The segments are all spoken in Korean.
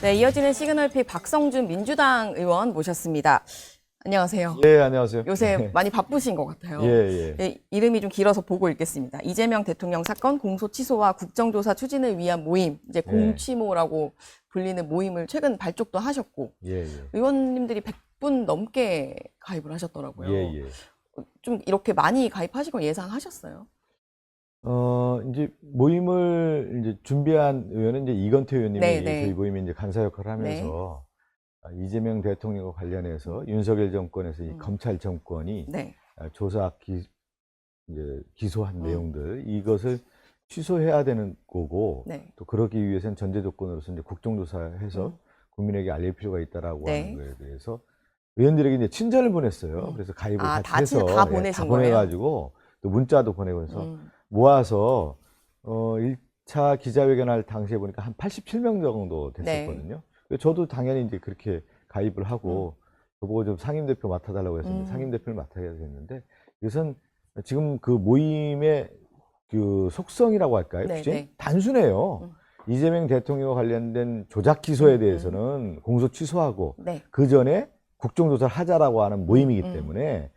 네, 이어지는 시그널픽 박성준 민주당 의원 모셨습니다. 안녕하세요. 예, 안녕하세요. 요새 많이 바쁘신 것 같아요. 예. 네, 이름이 좀 길어서 보고 읽겠습니다. 이재명 대통령 사건 공소 취소와 국정조사 추진을 위한 모임, 이제 공취모라고 불리는 모임을 최근 발족도 하셨고, 예. 의원님들이 100분 넘게 가입을 하셨더라고요. 예. 좀 이렇게 많이 가입하실 걸 예상하셨어요? 이제 모임을 이제 준비한 의원은 이제 이건태 의원님이 저희 모임에 이제 간사 역할을 하면서 이재명 대통령과 관련해서 윤석열 정권에서 이 검찰 정권이 조사 이제 기소한 내용들 이것을 취소해야 되는 거고 또 그러기 위해서는 전제 조건으로서 이제 국정조사해서 국민에게 알릴 필요가 있다라고 하는 거에 대해서 의원들에게 이제 친전을 보냈어요. 그래서 가입을 같이 해서 다 보내신 거예요? 보내가지고 또 문자도 보내고 해서 모아서 1차 기자회견할 당시에 보니까 한 87명 정도 됐었거든요. 저도 당연히 이제 그렇게 가입을 하고 저보고 좀 상임대표 맡아달라고 해서 상임대표를 맡아야 되겠는데 이것은 지금 그 모임의 그 속성이라고 할까요? 규정이 단순해요. 이재명 대통령과 관련된 조작 기소에 대해서는 공소 취소하고 그 전에 국정조사를 하자라고 하는 모임이기 때문에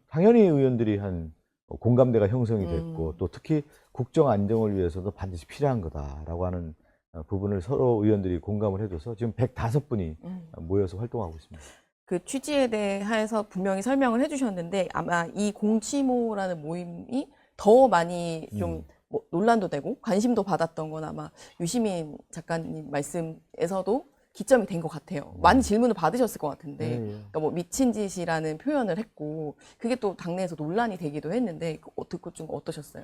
당연히 의원들이 한 공감대가 형성이 됐고 또 특히 국정 안정을 위해서도 반드시 필요한 거다라고 하는 부분을 서로 의원들이 공감을 해줘서 지금 105분이 모여서 활동하고 있습니다. 그 취지에 대해서 분명히 설명을 해주셨는데 아마 이 공취모라는 모임이 더 많이 좀 뭐 논란도 되고 관심도 받았던 건 아마 유시민 작가님 말씀에서도 기점이 된 것 같아요. 많은 질문을 받으셨을 것 같은데 그러니까 뭐 미친 짓이라는 표현을 했고 그게 또 당내에서 논란이 되기도 했는데 듣고 좀 어떠셨어요?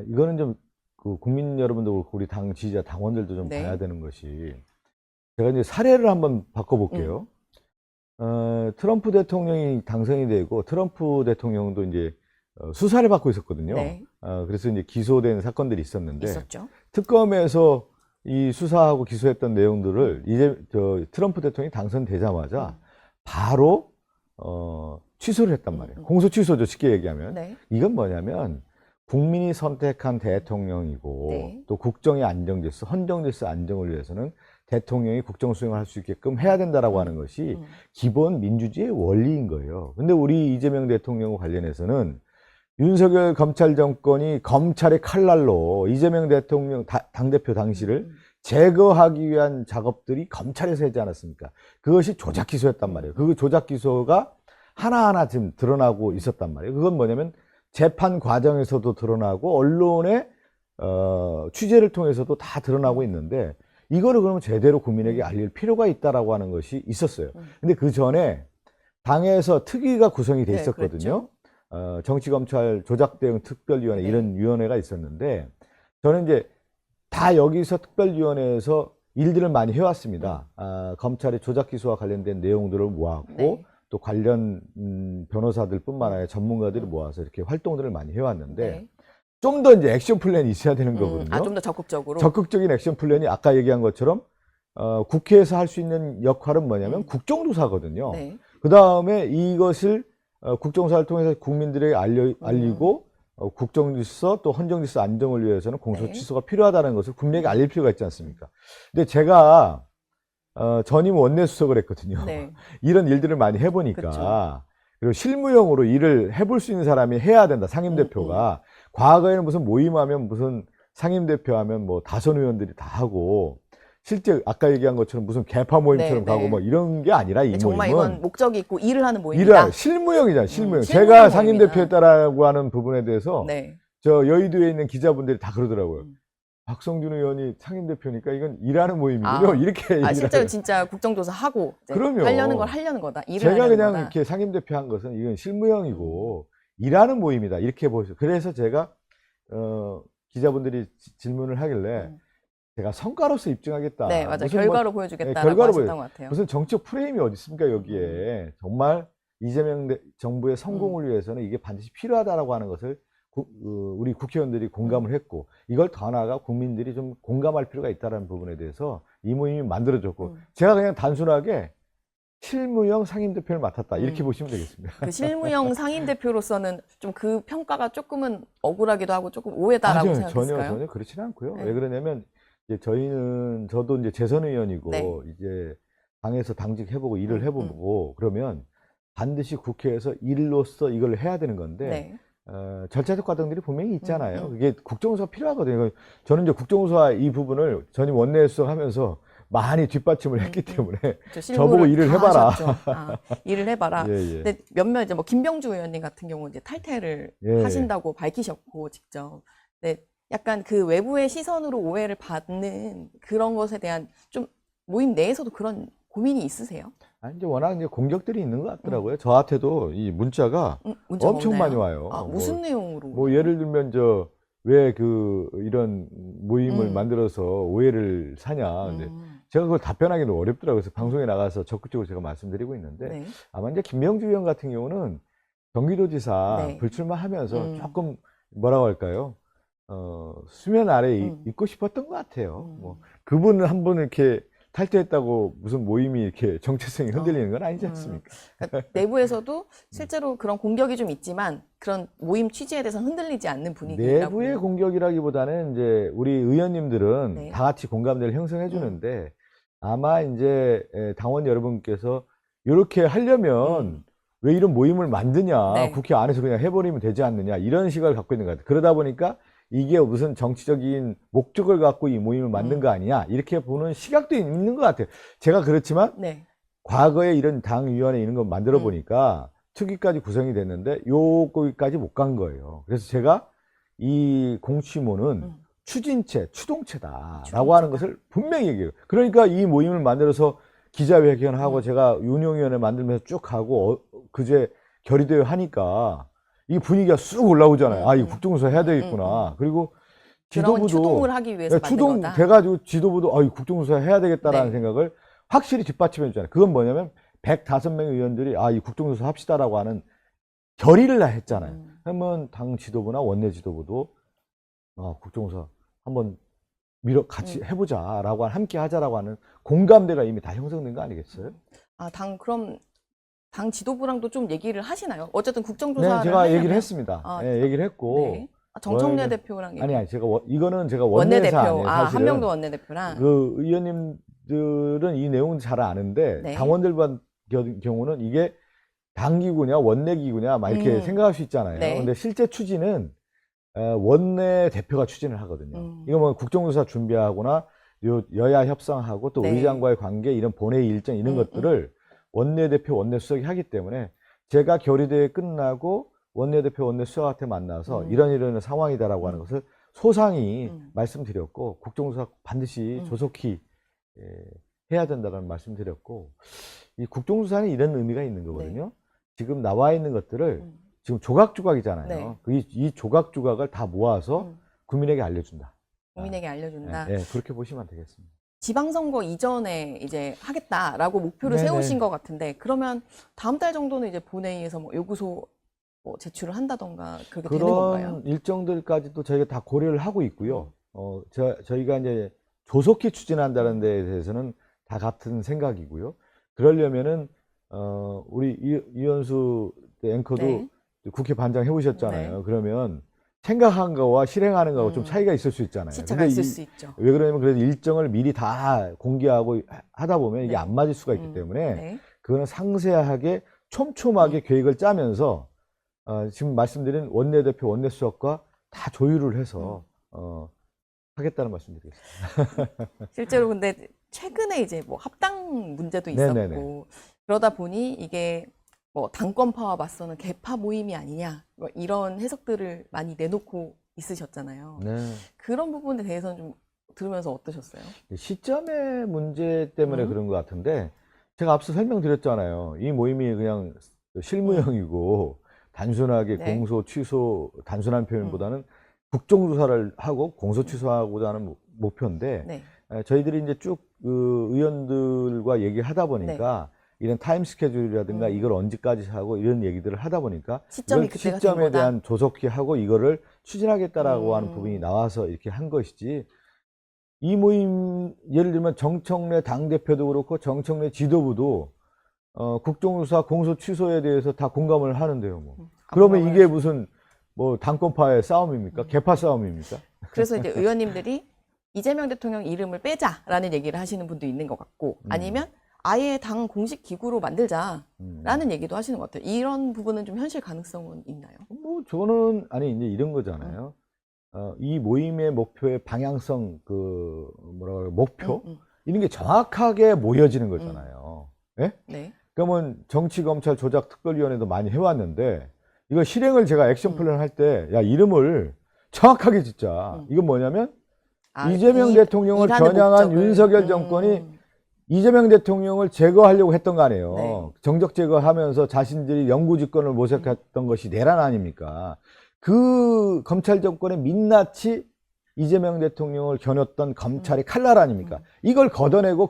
이거는 좀 그 국민 여러분도 그렇고 우리 당 지지자 당원들도 좀 봐야 되는 것이 제가 이제 사례를 한번 바꿔볼게요. 트럼프 대통령이 당선이 되고 트럼프 대통령도 이제 수사를 받고 있었거든요. 그래서 이제 기소된 사건들이 있었는데 특검에서 이 수사하고 기소했던 내용들을 이제 트럼프 대통령이 당선되자마자 바로 취소를 했단 말이에요. 공소 취소죠, 쉽게 얘기하면. 이건 뭐냐면 국민이 선택한 대통령이고 또 국정의 안정질서, 헌정질서 안정을 위해서는 대통령이 국정 수행을 할 수 있게끔 해야 된다라고 하는 것이 기본 민주주의의 원리인 거예요. 근데 우리 이재명 대통령과 관련해서는 윤석열 검찰 정권이 검찰의 칼날로 이재명 대통령 당대표 당시를 제거하기 위한 작업들이 검찰에서 하지 않았습니까? 그것이 조작 기소였단 말이에요. 그 조작 기소가 하나하나 지금 드러나고 있었단 말이에요. 그건 뭐냐면 재판 과정에서도 드러나고 언론의 취재를 통해서도 다 드러나고 있는데 이거를 그러면 제대로 국민에게 알릴 필요가 있다라고 하는 것이 있었어요. 근데 그 전에 당에서 특위가 구성이 돼 있었거든요. 정치검찰 조작대응 특별위원회 이런 위원회가 있었는데 저는 이제 다 여기서 특별위원회에서 일들을 많이 해왔습니다. 검찰의 조작 기소와 관련된 내용들을 모았고 또 관련 변호사들 뿐만 아니라 전문가들을 모아서 이렇게 활동들을 많이 해왔는데 좀 더 이제 액션 플랜이 있어야 되는 거거든요. 좀 더 적극적으로. 적극적인 액션 플랜이 아까 얘기한 것처럼 국회에서 할 수 있는 역할은 뭐냐면 국정조사거든요. 그 다음에 이것을 국정조사를 통해서 국민들에게 알리고 국정질서 또 헌정질서 안정을 위해서는 공소취소가 필요하다는 것을 국민에게 알릴 필요가 있지 않습니까? 근데 제가 전임 원내수석을 했거든요. 이런 일들을 많이 해보니까 그리고 실무형으로 일을 해볼 수 있는 사람이 해야 된다. 상임대표가. 과거에는 무슨 모임하면 무슨 상임대표하면 뭐 다선 의원들이 다 하고 실제 아까 얘기한 것처럼 무슨 개파 모임처럼 가고 뭐 이런 게 아니라 이 정말 모임은 이건 목적이 있고 일을 하는 모임이다. 실무형이잖아요. 실무형. 제가 상임대표였다라고 하는 부분에 대해서 저 여의도에 있는 기자분들이 다 그러더라고요. 박성준 의원이 상임대표니까 이건 일하는 모임이군요. 이렇게 실제로 진짜 국정조사 하고 하려는 걸 하려는 거다. 일을 제가 하려는 그냥 거다. 이렇게 상임대표 한 것은 이건 실무형이고 일하는 모임이다. 이렇게 보시죠. 그래서 제가 기자분들이 질문을 하길래 제가 성과로서 입증하겠다. 맞아요. 결과로 보여주겠다라고 결과로 하셨던 것 같아요. 무슨 정치적 프레임이 어디 있습니까 여기에. 정말 이재명 정부의 성공을 위해서는 이게 반드시 필요하다라고 하는 것을 우리 국회의원들이 공감을 했고 이걸 더 나아가 국민들이 좀 공감할 필요가 있다는 부분에 대해서 이 모임이 만들어졌고 제가 그냥 단순하게 실무형 상임대표를 맡았다 이렇게 보시면 되겠습니다. 그 실무형 상임대표로서는 좀 그 평가가 조금은 억울하기도 하고 조금 오해다라고 생각했을까요? 전혀 그렇지는 않고요. 왜 그러냐면 이제 저도 이제 재선 의원이고 네. 이제 당에서 당직 해보고 일을 해보고 그러면 반드시 국회에서 일로서 이걸 해야 되는 건데 네. 절차적 과정들이 분명히 있잖아요. 그게 국정조사가 필요하거든요. 저는 이제 국정조사 이 부분을 전임 원내수석 하면서 많이 뒷받침을 했기 때문에 저보고 일을 해봐라. 일을 해봐라. 예, 예. 근데 몇몇 이제 뭐 김병주 의원님 같은 경우 이제 탈퇴를 예. 하신다고 밝히셨고 직접. 근데 약간 그 외부의 시선으로 오해를 받는 그런 것에 대한 좀 모임 내에서도 그런 고민이 있으세요? 아니, 이제 워낙 이제 공격들이 있는 것 같더라고요. 저한테도 이 문자가 문자가 엄청 오나요? 많이 와요. 무슨 내용으로? 뭐 예를 들면 왜 이런 모임을 만들어서 오해를 사냐. 근데 제가 그걸 답변하기는 어렵더라고요. 그래서 방송에 나가서 적극적으로 제가 말씀드리고 있는데 네. 아마 이제 김명주 의원 같은 경우는 경기도지사 네. 불출마하면서 조금 뭐라고 할까요? 수면 아래에 있고 싶었던 것 같아요. 뭐 그분은 한 번 이렇게 탈퇴했다고 무슨 모임이 이렇게 정체성이 흔들리는 건 아니지 않습니까? 그러니까 내부에서도 실제로 그런 공격이 좀 있지만 그런 모임 취지에 대해서는 흔들리지 않는 분위기라고. 내부의 공격이라기보다는 이제 우리 의원님들은 네. 다 같이 공감대를 형성해 주는데 아마 이제 당원 여러분께서 이렇게 하려면 왜 이런 모임을 만드냐, 네. 국회 안에서 그냥 해버리면 되지 않느냐, 이런 시각을 갖고 있는 것 같아요. 그러다 보니까 이게 무슨 정치적인 목적을 갖고 이 모임을 만든 거 아니냐, 이렇게 보는 시각도 있는 것 같아요. 제가 그렇지만 네. 과거에 이런 당위원회 이런 거 만들어 보니까 특위까지 구성이 됐는데 요거기까지 못 간 거예요. 그래서 제가 이 공취모는 추진체, 추동체다라고 하는 것을 분명히 얘기해요. 그러니까 이 모임을 만들어서 기자회견하고 제가 운영위원회 만들면서 쭉 하고 그제 결의되어 하니까 이 분위기가 쑥 올라오잖아요. 이 국정조사 해야 되겠구나. 그리고 지도부도 추동을 하기 위해서 만든 거다. 돼가지고 지도부도 이 국정조사 해야 되겠다라는 생각을 확실히 뒷받침해 주잖아요. 그건 뭐냐면 105명 의원들이 이 국정조사 합시다라고 하는 결의를 했잖아요. 그러면 당 지도부나 원내 지도부도 국정조사 한번 같이 해보자라고 함께 하자라고 하는 공감대가 이미 다 형성된 거 아니겠어요? 그럼 당 지도부랑도 좀 얘기를 하시나요? 어쨌든 국정조사를 네, 제가 하려면. 얘기를 했습니다. 네, 얘기를 했고. 네. 정청래 대표랑 아니, 이거는 제가 원내대표 아니에요, 사실은. 한명도 원내대표랑. 그 의원님들은 이 내용은 잘 아는데 네. 당원들 경우는 이게 당기구냐 원내기구냐 막 이렇게 생각할 수 있잖아요. 네. 근데 실제 추진은 원내대표가 추진을 하거든요. 이거 뭐 국정조사 준비하거나 여야 협상하고 또 의장과의 관계 이런 본회의 일정 이런 것들을 원내대표 원내수석이 하기 때문에 제가 결의대회 끝나고 원내대표 원내수석한테 만나서 이런 상황이다라고 하는 것을 소상히 말씀드렸고 국정조사 반드시 조속히 해야 된다는 말씀드렸고 이 국정조사는 이런 의미가 있는 거거든요. 지금 나와 있는 것들을 지금 조각조각이잖아요. 이 조각조각을 다 모아서 국민에게 알려준다. 국민에게 알려준다. 네, 그렇게 보시면 되겠습니다. 지방선거 이전에 이제 하겠다라고 목표를 세우신 것 같은데 그러면 다음 달 정도는 이제 본회의에서 뭐 요구서 제출을 한다던가 그렇게 되는 건가요? 그런 일정들까지도 저희가 다 고려를 하고 있고요. 저희가 이제 조속히 추진한다는 데에 대해서는 다 같은 생각이고요. 그러려면은 우리 이현수 앵커도 국회 반장 해보셨잖아요. 그러면 생각한 거와 실행하는 거하고 좀 차이가 있을 수 있잖아요. 시차가 있을 수 있죠. 왜 그러냐면 그래서 일정을 미리 다 공개하고 하다 보면 이게 안 맞을 수가 있기 때문에 그거는 상세하게 촘촘하게 계획을 짜면서 지금 말씀드린 원내대표 원내수석과 다 조율을 해서 하겠다는 말씀드리겠습니다. 실제로 근데 최근에 이제 뭐 합당 문제도 있었고 네네네. 그러다 보니 이게 뭐 당권파와 맞서는 개파 모임이 아니냐 뭐 이런 해석들을 많이 내놓고 있으셨잖아요. 네. 그런 부분에 대해서는 좀 들으면서 어떠셨어요? 시점의 문제 때문에 그런 것 같은데 제가 앞서 설명드렸잖아요. 이 모임이 그냥 실무형이고 단순하게 공소 취소 단순한 표현보다는 국정조사를 하고 공소 취소하고자 하는 목표인데 저희들이 이제 쭉 그 의원들과 얘기하다 보니까 이런 타임 스케줄이라든가 이걸 언제까지 하고 이런 얘기들을 하다 보니까 시점에 대한 조속히 하고 이거를 추진하겠다라고 하는 부분이 나와서 이렇게 한 것이지 이 모임 예를 들면 정청래 당대표도 그렇고 정청래 지도부도 국정조사 공소 취소에 대해서 다 공감을 하는데요. 뭐. 그러면 이게 무슨 뭐 당권파의 싸움입니까? 개파 싸움입니까? 그래서 이제 의원님들이 이재명 대통령 이름을 빼자라는 얘기를 하시는 분도 있는 것 같고 아니면 아예 당 공식 기구로 만들자라는 얘기도 하시는 것 같아요. 이런 부분은 좀 현실 가능성은 있나요? 뭐 저는 아니 이제 이런 거잖아요. 이 모임의 목표의 방향성 그 뭐라 그래 목표 이런 게 정확하게 모여지는 거잖아요. 예? 네. 그러면 정치 검찰 조작 특별위원회도 많이 해왔는데 이거 실행을 제가 액션 플랜 할 때 야 이름을 정확하게 짓자. 이건 뭐냐면 이재명 대통령을 겨냥한 윤석열 정권이 이재명 대통령을 제거하려고 했던 거 아니에요. 네. 정적 제거하면서 자신들이 영구집권을 모색했던 것이 내란 아닙니까? 그 검찰 정권의 민낯이 이재명 대통령을 겨눴던 검찰의 칼날 아닙니까? 이걸 걷어내고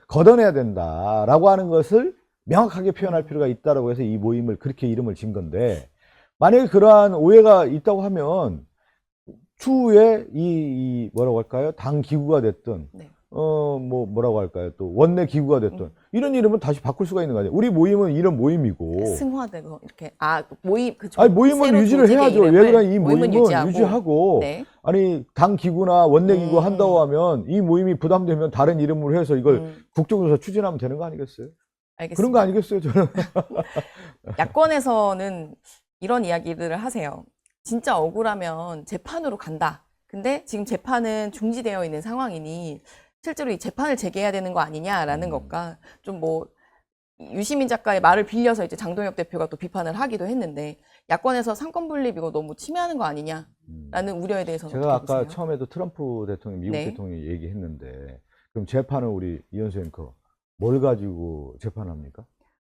걷어내야 된다라고 하는 것을 명확하게 표현할 필요가 있다고 해서 이 모임을 그렇게 이름을 진 건데 만약에 그러한 오해가 있다고 하면 추후에 이 뭐라고 할까요? 당 기구가 됐든 네. 뭐라고 할까요? 또 원내 기구가 됐든 이런 이름은 다시 바꿀 수가 있는 거 아니에요. 우리 모임은 이런 모임이고 승화되고 이렇게 모임 아니 모임은 유지를 해야죠. 왜 그러냐 이 모임은 유지하고 네. 아니 당 기구나 원내 기구 한다고 하면 이 모임이 부담되면 다른 이름으로 해서 이걸 국정조사 추진하면 되는 거 아니겠어요? 알겠습니다. 그런 거 아니겠어요, 저는. 야권에서는 이런 이야기들을 하세요. 진짜 억울하면 재판으로 간다. 근데 지금 재판은 중지되어 있는 상황이니 실제로 이 재판을 재개해야 되는 거 아니냐라는 것과 좀 뭐 유시민 작가의 말을 빌려서 이제 장동혁 대표가 또 비판을 하기도 했는데 야권에서 상권 분립 이거 너무 침해하는 거 아니냐라는 우려에 대해서는 제가 어떻게 아까 보세요? 처음에도 트럼프 대통령, 미국 네. 대통령이 얘기했는데 그럼 재판을 우리 이현수 앵커 뭘 가지고 재판합니까?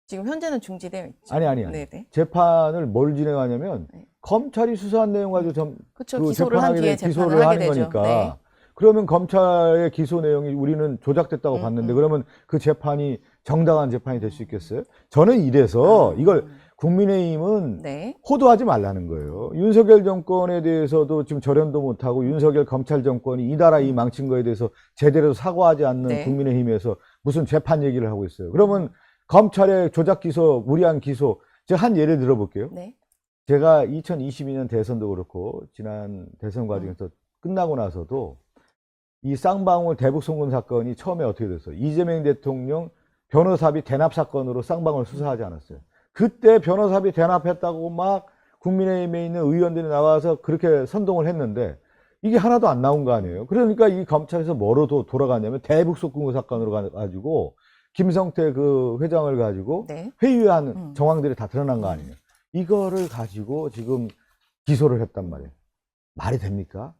지금 현재는 중지되어 있죠. 아니. 네네. 재판을 뭘 진행하냐면 네. 검찰이 수사한 내용 가지고 그렇죠. 그 기소를 한 재판하게 뒤에 기소를 재판을 하게 하는 되죠. 거니까. 네. 그러면 검찰의 기소 내용이 우리는 조작됐다고 봤는데 그러면 그 재판이 정당한 재판이 될 수 있겠어요? 저는 이래서 이걸 국민의힘은 네. 호도하지 말라는 거예요. 윤석열 정권에 대해서도 지금 절연도 못하고 윤석열 검찰 정권이 이 나라 이 망친 거에 대해서 제대로 사과하지 않는 네. 국민의힘에서 무슨 재판 얘기를 하고 있어요. 그러면 검찰의 조작 기소, 무리한 기소, 제가 한 예를 들어볼게요. 네. 제가 2022년 대선도 그렇고 지난 대선 과정에서 끝나고 나서도 이 쌍방울 대북 송금 사건이 처음에 어떻게 됐어요? 이재명 대통령 변호사비 대납 사건으로 쌍방울 수사하지 않았어요. 그때 변호사비 대납했다고 막 국민의힘에 있는 의원들이 나와서 그렇게 선동을 했는데 이게 하나도 안 나온 거 아니에요. 그러니까 이 검찰에서 뭐로 돌아가냐면 대북 송금 사건으로 가지고 김성태 그 회장을 가지고 네. 회유한 정황들이 다 드러난 거 아니에요. 이거를 가지고 지금 기소를 했단 말이에요. 말이 됩니까?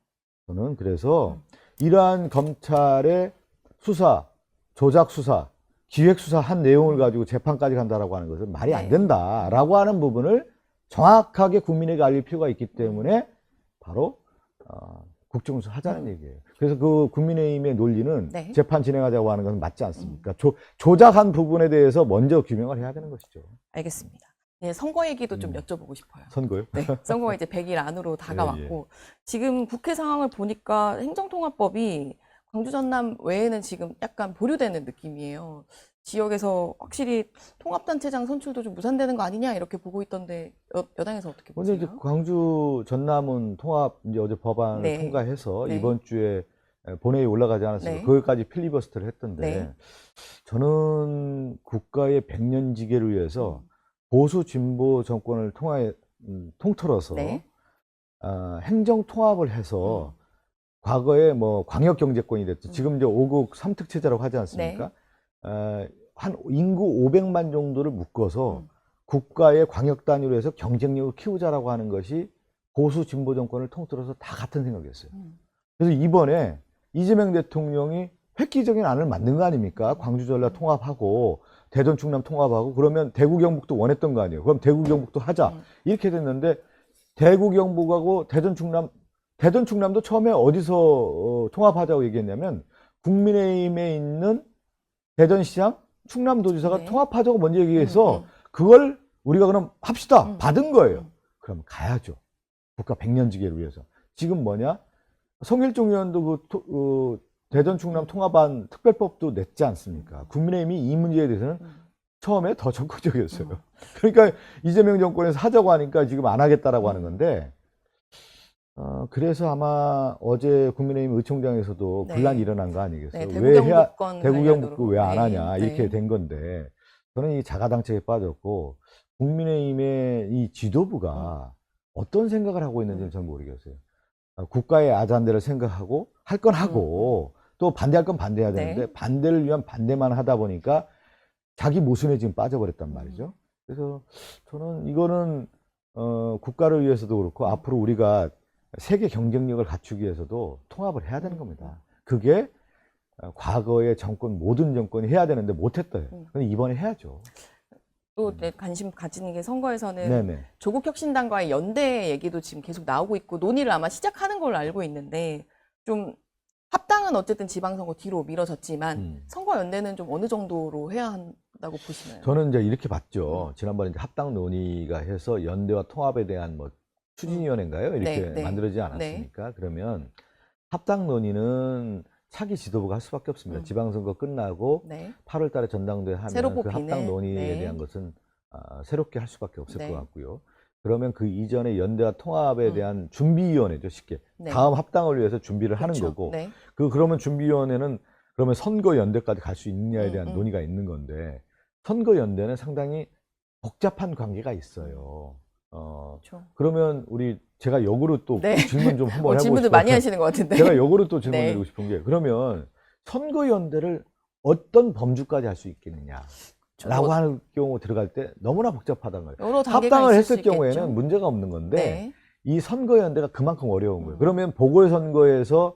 저는 그래서 이러한 검찰의 수사, 조작 수사, 기획 수사 한 내용을 가지고 재판까지 간다라고 하는 것은 말이 안 된다라고 하는 부분을 정확하게 국민에게 알릴 필요가 있기 때문에 바로 국정조사 하자는 얘기예요. 그래서 그 국민의힘의 논리는 네. 재판 진행하자고 하는 것은 맞지 않습니까? 조작한 부분에 대해서 먼저 규명을 해야 되는 것이죠. 알겠습니다. 네, 선거 얘기도 좀 여쭤보고 싶어요. 선거요? 네, 선거가 이제 100일 안으로 다가왔고 지금 국회 상황을 보니까 행정통합법이 광주 전남 외에는 지금 약간 보류되는 느낌이에요. 지역에서 확실히 통합단체장 선출도 좀 무산되는 거 아니냐 이렇게 보고 있던데 여당에서 어떻게 근데 보세요? 이제 광주 전남은 통합 이제 어제 법안을 네. 통과해서 네. 이번 주에 본회의 올라가지 않았습니까? 네. 거기까지 필리버스터를 했던데 네. 저는 국가의 백년지계를 위해서 보수 진보 정권을 통틀어서 네. 행정 통합을 해서 과거에 뭐 광역 경제권이 됐죠. 지금 이제 5국 3특 체제라고 하지 않습니까? 한 인구 500만 정도를 묶어서 국가의 광역 단위로 해서 경쟁력을 키우자라고 하는 것이 보수 진보 정권을 통틀어서 다 같은 생각이었어요. 그래서 이번에 이재명 대통령이 획기적인 안을 만든 거 아닙니까? 광주 전라 통합하고 대전 충남 통합하고 그러면 대구 경북도 원했던 거 아니에요. 그럼 대구 경북도 하자. 이렇게 됐는데 대구 경북하고 대전 충남도 처음에 어디서 통합하자고 얘기했냐면 국민의힘에 있는 대전시장 충남도지사가 네. 통합하자고 먼저 얘기해서 그걸 우리가 그럼 합시다. 받은 거예요. 그럼 가야죠. 국가 백년지계를 위해서. 지금 뭐냐? 성일종 의원도 그 대전 충남 통합안 특별법도 냈지 않습니까? 국민의힘이 이 문제에 대해서는 처음에 더 적극적이었어요. 그러니까 이재명 정권에서 하자고 하니까 지금 안 하겠다라고 하는 건데 그래서 아마 어제 국민의힘 의총장에서도 네. 분란이 일어난 거 아니겠어요? 네, 왜 해야, 대구경북권 대구 경북 관련으로. 왜 안 네, 하냐, 이렇게 네. 된 건데, 저는 이 자가당착에 빠졌고, 국민의힘의 이 지도부가 어떤 생각을 하고 있는지는 전 모르겠어요. 국가의 아잔대를 생각하고, 할 건 하고, 또 반대할 건 반대해야 되는데, 네. 반대를 위한 반대만 하다 보니까, 자기 모순에 지금 빠져버렸단 말이죠. 그래서 저는 이거는, 국가를 위해서도 그렇고, 앞으로 우리가 세계 경쟁력을 갖추기 위해서도 통합을 해야 되는 겁니다. 그게 과거의 정권, 모든 정권이 해야 되는데 못했어요. 근데 이번에 해야죠. 또 이제 관심 가지는 게 선거에서는 네네. 조국혁신당과의 연대 얘기도 지금 계속 나오고 있고 논의를 아마 시작하는 걸로 알고 있는데 좀 합당은 어쨌든 지방선거 뒤로 미뤄졌지만 선거 연대는 좀 어느 정도로 해야 한다고 보시나요? 저는 이제 이렇게 봤죠. 지난번에 이제 합당 논의가 해서 연대와 통합에 대한 뭐 추진위원회인가요? 이렇게 네, 네. 만들어지지 않았습니까? 그러면 합당 논의는 차기 지도부가 할 수밖에 없습니다. 지방선거 끝나고 네. 8월 달에 전당대회 하면 새로 그 뽑히는, 합당 논의에 네. 대한 것은 새롭게 할 수밖에 없을 네. 것 같고요. 그러면 그 이전에 연대와 통합에 대한 준비위원회죠, 쉽게. 네. 다음 합당을 위해서 준비를 하는 그렇죠. 거고. 네. 그러면 준비위원회는 그러면 선거 연대까지 갈 수 있느냐에 대한 논의가 있는 건데, 선거 연대는 상당히 복잡한 관계가 있어요. 그렇죠. 그러면 제가 역으로 또 네. 질문 좀 한번 해보고 질문을 싶어요. 많이 하시는 것 같은데. 제가 역으로 또 질문 네. 드리고 싶은 게, 그러면 선거연대를 어떤 범주까지 할 수 있겠느냐 라고 하는 경우 들어갈 때 너무나 복잡하다는 거예요. 여러 단계가 합당을 있을 했을 수 있겠죠. 경우에는 문제가 없는 건데, 네. 이 선거연대가 그만큼 어려운 거예요. 그러면 보궐선거에서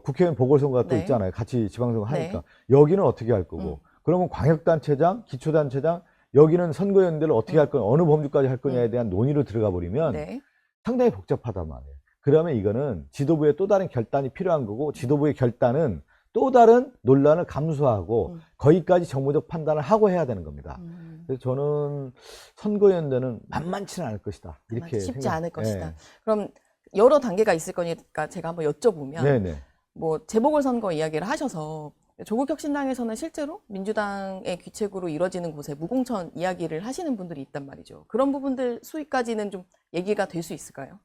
국회의원 보궐선거가 또 네. 있잖아요. 같이 지방선거 하니까. 네. 여기는 어떻게 할 거고, 그러면 광역단체장, 기초단체장, 여기는 선거연대를 어떻게 할 거냐, 어느 범주까지 할 거냐에 대한 논의로 들어가 버리면 네. 상당히 복잡하단 말이에요. 그러면 이거는 지도부의 또 다른 결단이 필요한 거고, 지도부의 결단은 또 다른 논란을 감수하고 거기까지 정무적 판단을 하고 해야 되는 겁니다. 그래서 저는 선거연대는 만만치는 않을 것이다. 이렇게 쉽지 않을 것이다. 네. 그럼 여러 단계가 있을 거니까 제가 한번 여쭤보면 네네. 뭐 재보궐선거 이야기를 하셔서 조국혁신당에서는 실제로 민주당의 귀책으로 이뤄지는 곳에 무공천 이야기를 하시는 분들이 있단 말이죠. 그런 부분들 수위까지는 좀 얘기가 될 수 있을까요?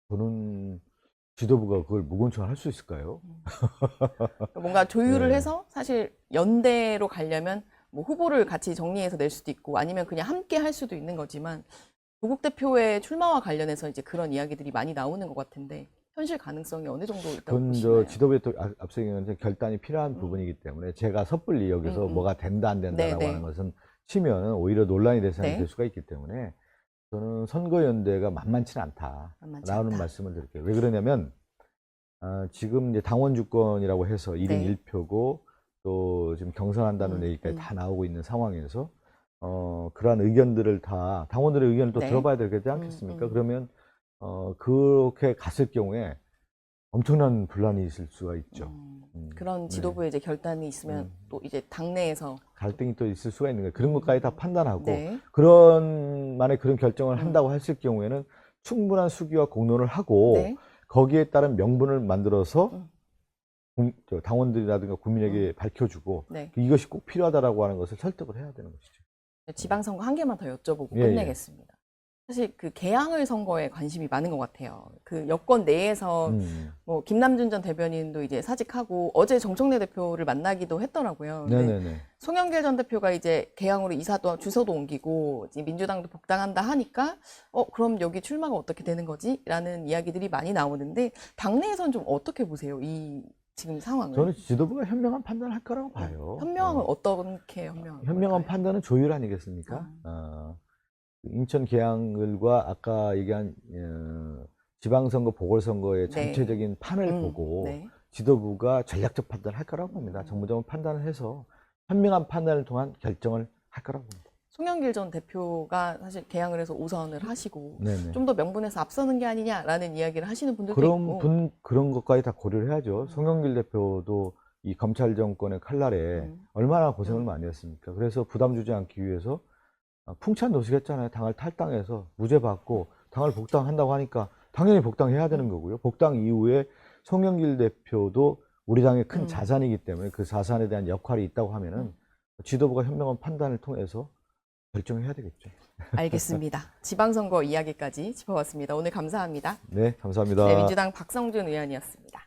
저는 지도부가 그걸 무공천할 수 있을까요? 뭔가 조율을 네. 해서 사실 연대로 가려면 뭐 후보를 같이 정리해서 낼 수도 있고 아니면 그냥 함께 할 수도 있는 거지만 조국 대표의 출마와 관련해서 이제 그런 이야기들이 많이 나오는 것 같은데 현실 가능성이 어느 정도 있다고 그건 보시나요? 지도부의 또 앞서 얘기한 결단이 필요한 부분이기 때문에 제가 섣불리 여기서 뭐가 된다 안 된다라고 네, 네. 하는 것은 치면 오히려 논란이 대상이 네. 될 수가 있기 때문에 저는 선거연대가 만만치는 만만치 않다라는 않다. 말씀을 드릴게요. 왜 그러냐면 지금 이제 당원 주권이라고 해서 1인 네. 1표고 또 지금 경선한다는 얘기까지 다 나오고 있는 상황에서 그러한 의견들을 다 당원들의 의견을 또 네. 들어봐야 되지 않겠습니까? 그러면 그렇게 갔을 경우에 엄청난 분란이 있을 수가 있죠. 그런 지도부의 이제 결단이 있으면 또 이제 당내에서 갈등이 또 있을 수가 있는 거예요. 그런 것까지 다 판단하고 네. 만약 그런 결정을 한다고 했을 경우에는 충분한 수기와 공론을 하고 네. 거기에 따른 명분을 만들어서 당원들이라든가 국민에게 밝혀주고 네. 이것이 꼭 필요하다라고 하는 것을 설득을 해야 되는 것이죠. 지방선거 한 개만 더 여쭤보고 예, 끝내겠습니다. 사실 그 개항을 선거에 관심이 많은 것 같아요. 그 여권 내에서 뭐 김남준 전 대변인도 이제 사직하고 어제 정청래 대표를 만나기도 했더라고요. 네네네. 송영길 전 대표가 이제 개항으로 주소도 옮기고 이제 민주당도 복당한다 하니까 그럼 여기 출마가 어떻게 되는 거지? 라는 이야기들이 많이 나오는데 당내에서는 좀 어떻게 보세요? 이 지금 상황을. 저는 지도부가 현명한 판단을 할 거라고 봐요. 현명함은 어떻게 현명한 현명한 걸까요? 판단은 조율 아니겠습니까? 인천 계양을과 아까 얘기한 지방선거 보궐선거의 네. 전체적인 판을 보고 네. 지도부가 전략적 판단을 할 거라고 봅니다. 정무적인 판단을 해서 현명한 판단을 통한 결정을 할 거라고 봅니다. 송영길 전 대표가 사실 개항을 해서 우선을 하시고 네네. 좀 더 명분에서 앞서는 게 아니냐라는 이야기를 하시는 분들도 있고 그런 것까지 다 고려를 해야죠. 송영길 대표도 이 검찰 정권의 칼날에 얼마나 고생을 많이 했습니까? 그래서 부담 주지 않기 위해서 풍찬 노숙했잖아요. 당을 탈당해서 무죄 받고 당을 복당한다고 하니까 당연히 복당해야 되는 거고요. 복당 이후에 송영길 대표도 우리 당의 큰 자산이기 때문에 그 자산에 대한 역할이 있다고 하면은 지도부가 현명한 판단을 통해서 결정해야 되겠죠. 알겠습니다. 지방선거 이야기까지 짚어봤습니다. 오늘 감사합니다. 네, 감사합니다. 네, 민주당 박성준 의원이었습니다.